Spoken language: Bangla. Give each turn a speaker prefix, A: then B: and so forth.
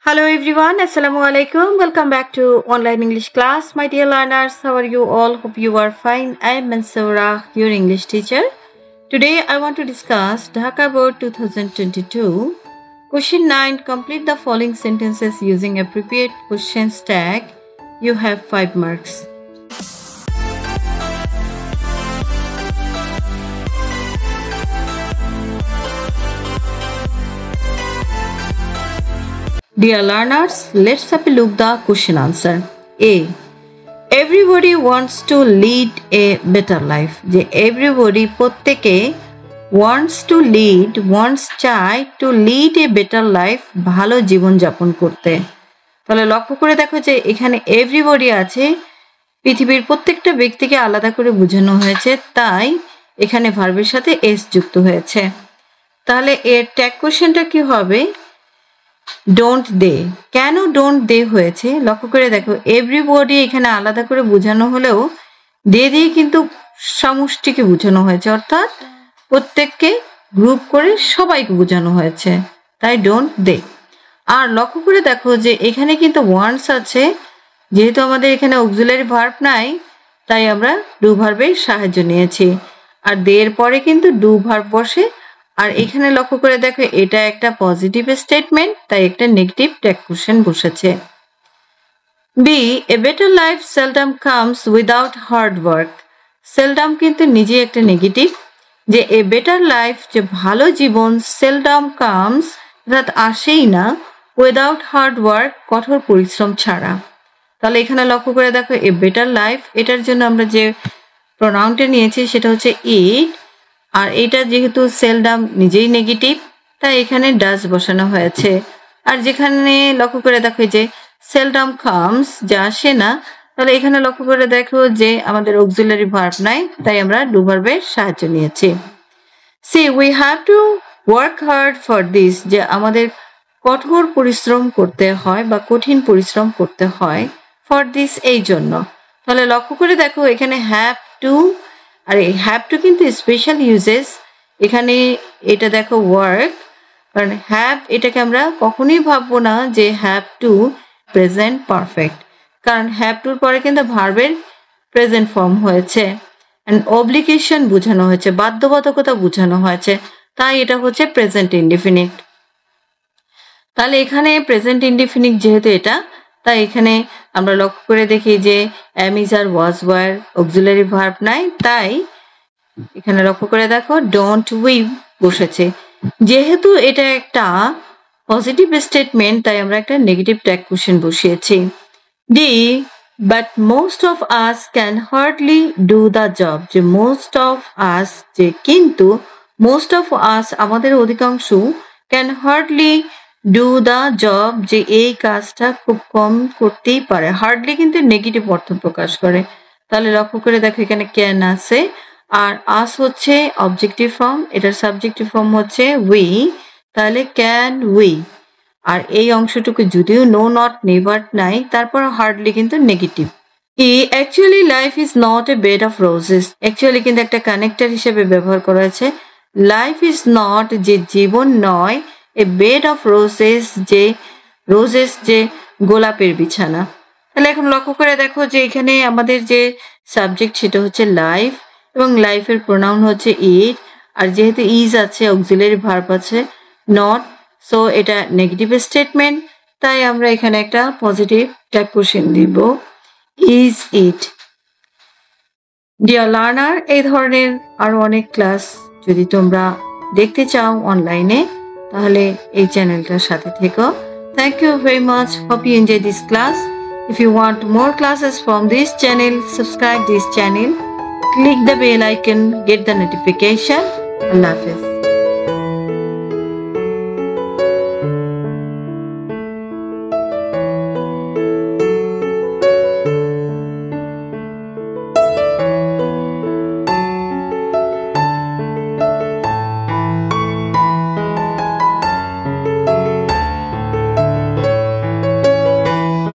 A: Hello everyone, Assalamu alaikum. Welcome back to online English class. My dear learners, how are you all? Hope you are fine. I am Mansoura, your English teacher. Today I want to discuss Dhaka Board 2022. Question 9. Complete the following sentences using appropriate questions tag. You have 5 marks. Dear learners, let's have a look the question answer. A. Everybody wants to lead a better life. যে everybody প্রত্যেকে wants চায় to lead a better life, ভালো জীবন যাপন করতে। তাহলে লক্ষ্য করে দেখো যে এখানে everybody আছে, পৃথিবীর প্রত্যেকটা ব্যক্তিকে আলাদা করে বোঝানো হয়েছে, তাই এখানে ভার্বের সাথে s যুক্ত হয়েছে। তাহলে এর ট্যাগ কোশ্চেনটা কি হবে? Don't they. কেন ডোন্ট দে হয়েছে লক্ষ্য করে দেখো, এভরিবডি এখানে আলাদা করে বোঝানো হলেও দে দিয়ে কিন্তু সমষ্টিকে বোঝানো হয়েছে, অর্থাৎ প্রত্যেককে গ্রুপ করে সবাইকে বোঝানো হয়েছে, তাই ডোন্ট দে। আর লক্ষ্য করে দেখো যে এখানে কিন্তু ওয়ান্টস আছে, যেহেতু আমাদের এখানে অক্সিলারি ভার্ব নাই তাই আমরা ডু ভার্বের সাহায্য নিয়েছি, আর দে এর পরে কিন্তু ডু ভার্ব বসে। আর এখানে লক্ষ্য করে দেখো এটা একটা পজিটিভ স্টেটমেন্ট, তাই একটা নেগেটিভ ট্যাগ কোশ্চেন বসেছে। B. A better life seldom comes without hard work. Seldom কিন্তু নিজেই একটা নেগেটিভ, যে এ বেটার লাইফ যে ভালো জীবন সেলডাম কামস অর্থাৎ আসেই না উইদাউট হার্ড ওয়ার্ক কঠোর পরিশ্রম ছাড়া। তাহলে এখানে লক্ষ্য করে দেখো এ বেটার লাইফ, এটার জন্য আমরা যে প্রোনাউনটা নিয়েছি সেটা হচ্ছে ইট, আর এটা যেহেতু সেলডাম নিজেই নেগেটিভ তাই এখানে ডাজ বসানো হয়েছে। আর যেখানে লক্ষ্য করে দেখো যে সেলডাম কামস যা আসে না, তাহলে এখানে লক্ষ্য করে দেখো যে আমাদের অক্সিলারি ভার্ব নাই, তাই আমরা ডু ভার্বের সাহায্য নিয়েছি। C. We have to work hard for this, যে আমাদের কঠোর পরিশ্রম করতে হয় বা কঠিন পরিশ্রম করতে হয় ফর দিস এই জন্য। তাহলে লক্ষ্য করে দেখো এখানে হ্যাভ টু, আর এই হ্যাভ টু কিন্তু স্পেশাল ইউজেস। এখানে এটা দেখো ওয়ার্ক, কারণ হ্যাভ এটাকে আমরা কখনোই ভাববো না যে হ্যাভ টু প্রেজেন্ট পারফেক্ট, কারণ হ্যাভ টুর পরে কিন্তু ভার্বের প্রেজেন্ট ফর্ম হয়েছে, অ্যান্ড অব্লিগেশন বোঝানো হয়েছে, বাধ্যবাধকতা বোঝানো হয়েছে, তাই এটা হচ্ছে প্রেজেন্ট ইনডিফিনিট। তাহলে এখানে প্রেজেন্ট ইনডিফিনিট যেহেতু এটা, তাই এখানে আমরা লক্ষ্য করে দেখি যে am is are was were auxiliary verb নাই, তাই এখানে লক্ষ্য করে দেখো ডোন্ট উই বসেছে। যেহেতু এটা একটা পজিটিভ স্টেটমেন্ট তাই আমরা একটা নেগেটিভ ট্যাগ কোশ্চেন বসিয়েছি। D. But most of us can hardly do the job, যে মোস্ট অফ আস যে কিন্তু মোস্ট অফ আস আমাদের অধিকাংশ can hardly do the job যে এই কাজটা খুব কম করতেই পারে। হার্ডলি কিন্তু নেগেটিভ অর্থ প্রকাশ করে, তাহলে লক্ষ্য করে দেখো এখানে ক্যান আছে, আর আস হচ্ছে অবজেক্টিভ ফর্ম, এটার সাবজেক্টিভ ফর্ম হচ্ছে উই, তাহলে ক্যান উই। আর এই অংশটুকু যদিও নো নট নেভার নাই, তারপর হার্ডলি কিন্তু negative. Actually life is not a bed of roses, actually কিন্তু একটা কানেক্টর হিসেবে ব্যবহার করা হয়েছে। লাইফ ইজ নট যে জীবন নয়, এ বেড অফ রোজেস যে গোলাপের বিছানা। তাহলে এখন লক্ষ্য করে দেখো যে এখানে আমাদের যে সাবজেক্ট সেটা হচ্ছে লাইফ, এবং লাইফের প্রোনাউন হচ্ছে ইট, আর যেহেতু ইজ আছে অক্সিলারি ভার্ব আছে নট, সো এটা নেগেটিভ স্টেটমেন্ট, তাই আমরা এখানে একটা পজিটিভ ট্যাগ কোশ্চেন দিব, ইজ ইট। ডিয়ার লার্নার, এই ধরনের আরো অনেক ক্লাস যদি তোমরা দেখতে চাও অনলাইনে, তাহলে এই চ্যানেলটার সাথে থেকো। Thank you very much. Hope you enjoy this class. If you want more classes from this channel, subscribe this channel. Click the bell icon, get the notification. Allah Hafiz.